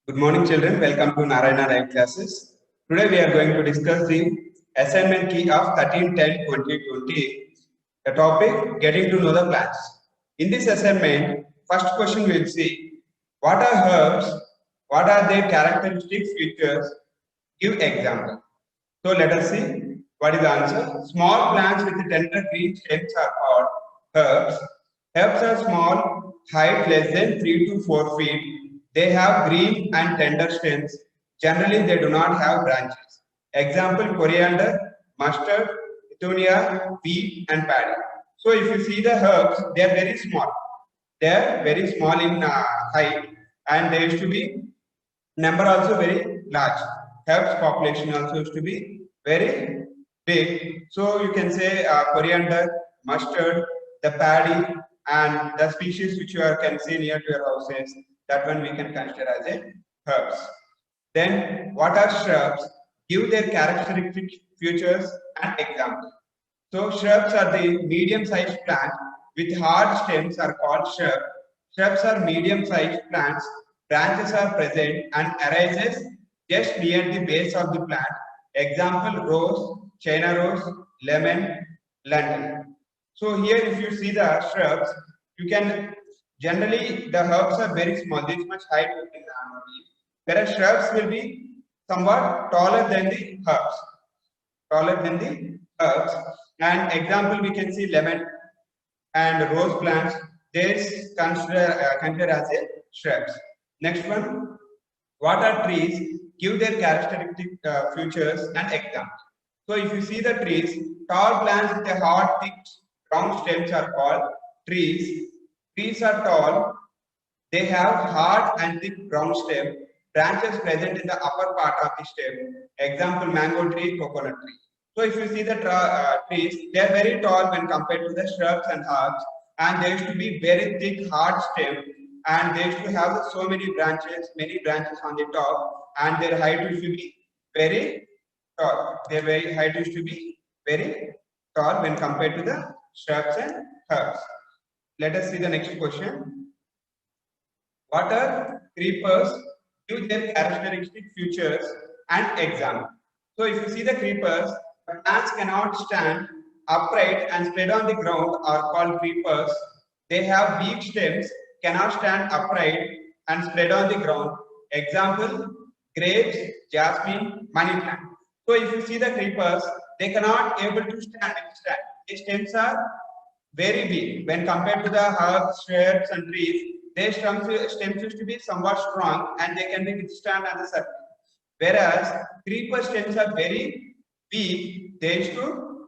Good morning, children. Welcome to Narayana Live Classes. Today we are going to discuss the assignment key of 13-10-2020. The topic getting to know the plants. In this assignment, first question we'll see what are herbs, what are their characteristic features, give example. So let us see what is the answer. Small plants with tender green stems are called herbs. Herbs are small, height less than 3 to 4 feet. They have green and tender stems. Generally, they do not have branches. Example, coriander, mustard, petunia, wheat, and paddy. So if you see the herbs, they are very small. They are very small in height, and they used to be number also very large. Herbs population also used to be very big. So you can say coriander, mustard, the paddy, and the species which you can see near to your houses. That one we can consider as a herbs. Then what are shrubs? Give their characteristic features and examples. So shrubs are the medium-sized plants with hard stems are called shrub. Shrubs are medium-sized plants. Branches are present and arises just near the base of the plant. Example: rose, China rose, lemon, London. So here, if you see the shrubs, you can generally the herbs are very small. This much height you can whereas shrubs will be somewhat taller than the herbs. Taller than the herbs. And example, we can see lemon and rose plants. This consider as a shrubs. Next one, what are trees? Give their characteristic features and examples. So if you see the trees, tall plants with a hard, thick, round stems are called trees. Trees are tall. They have hard and thick brown stem. Branches present in the upper part of the stem. Example: mango tree, coconut tree. So if you see the trees, they are very tall when compared to the shrubs and herbs, and they used to be very thick, hard stem, and they used to have so many branches on the top, and their height used to be very tall. Their very height used to be very tall when compared to the shrubs and herbs. Let us see the next question. What are creepers? Give their characteristic features and example. So if you see the creepers, the plants cannot stand upright and spread on the ground are called creepers. They have weak stems, cannot stand upright and spread on the ground. Example: grapes, jasmine, money plant. So if you see the creepers, they cannot able to stand. Their stems are very weak when compared to the herbs, shrubs, and trees. Their stems used to be somewhat strong and they can be withstand on the surface. Whereas creeper stems are very weak, they used to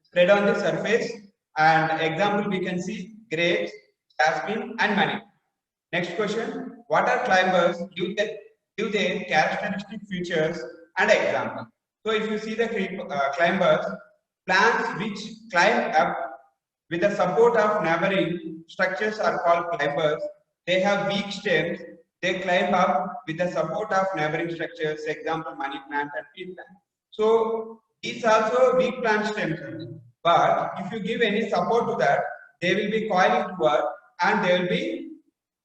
spread on the surface. And example we can see grapes, jasmine, and money. Next question: what are climbers? Give their characteristic features and example. So if you see the climbers, plants which climb up with the support of neighboring structures are called climbers. They have weak stems. They climb up with the support of neighboring structures. Example: money plant and pea plant. So these also weak plant stems. But if you give any support to that, they will be coiling toward and they will be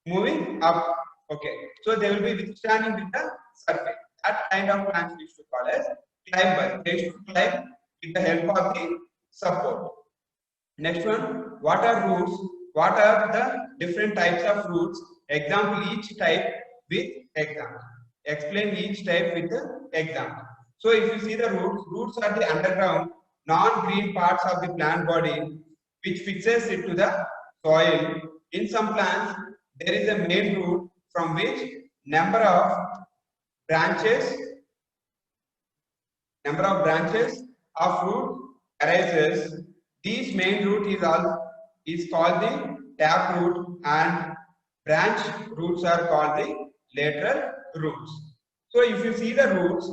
moving up. Okay. So they will be withstanding with the surface. That kind of plants we used to call as climbers. They should climb with the help of the support. Next one, what are roots? What are the different types of roots? Example: each type with example. Explain each type with the example. So if you see the roots are the underground, non-green parts of the plant body which fixes it to the soil. In some plants, there is a main root from which number of branches of root arises. This main root is called the tap root and branch roots are called the lateral roots. So if you see the roots,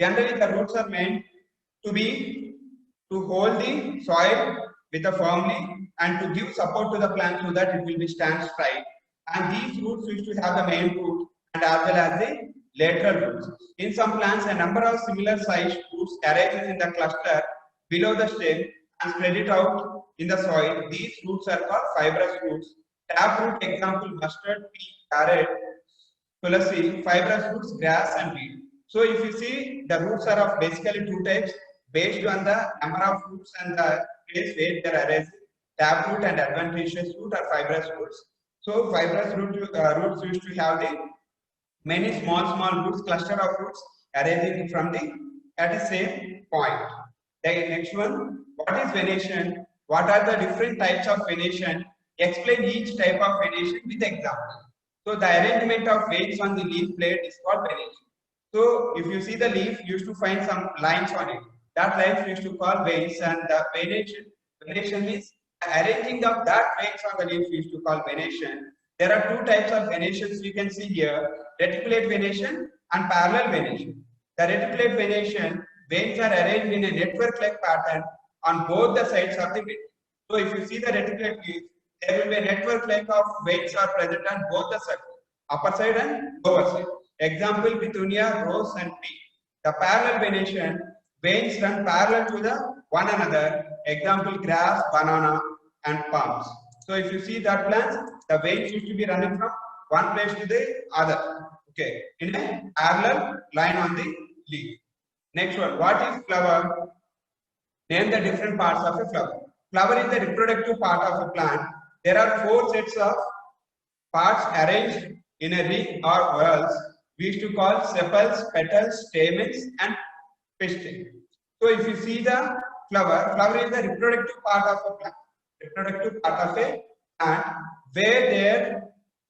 generally the roots are meant to hold the soil with a firmly and to give support to the plant so that it will be stand straight. And these roots used to have the main root and as well as the lateral roots. In some plants, a number of similar sized roots arises in the cluster below the stem and spread it out in the soil. These roots are called fibrous roots. Tap root, example: mustard, pea, carrot. tulasi, fibrous roots, grass and weed. So if you see, the roots are of basically two types based on the number of roots and the place where they are arranged. Taproot and adventitious root are fibrous roots. So fibrous roots used to have the many small roots, cluster of roots arising from the at the same point. The next one, what is venation? What are the different types of venation? Explain each type of venation with example. So the arrangement of veins on the leaf blade is called venation. So if you see the leaf, you used to find some lines on it. That lines used to call veins, and the venation is arranging of that veins on the leaf used to call venation. There are two types of venations you can see here, reticulate venation and parallel venation. The reticulate venation, veins are arranged in a network-like pattern on both the sides of the vein. So if you see the reticulate leaf, there will be a network-like of veins are present on both the sides, upper side and lower side. Example, petunia, rose and pea. The parallel venation, veins run parallel to the one another. Example, grass, banana and palms. So if you see that plants, the veins used to be running from one place to the other. Okay, in a parallel line on the leaf. Next one, what is flower? Name the different parts of a flower. Flower is the reproductive part of a plant. There are four sets of parts arranged in a ring or whorls. We used to call sepals, petals, stamens and pistil. So if you see the flower is the reproductive part of a plant. Reproductive part of a plant, where there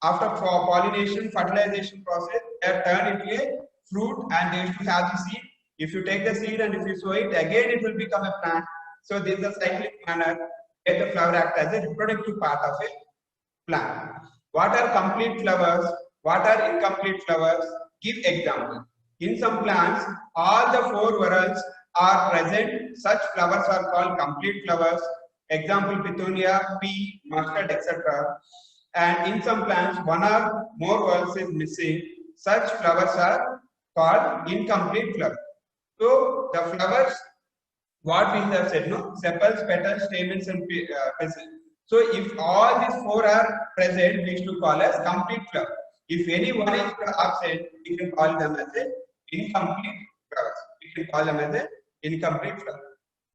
after pollination, fertilization process, they are turned into a fruit and they used to have the seed. If you take the seed and if you sow it, again it will become a plant. So this is a cyclic manner where the flower acts as a reproductive part of a plant. What are complete flowers? What are incomplete flowers? Give example. In some plants, all the four whorls are present. Such flowers are called complete flowers. Example, petunia, pea, mustard, etc. And in some plants, one or more whorls is missing. Such flowers are called incomplete flowers. So the flowers, what we have said, no, sepals, petals, stamens, and pistil. So if all these four are present, we used to call as complete flower. If any one is absent, we can call them as an incomplete flowers. We can call them as an incomplete flower.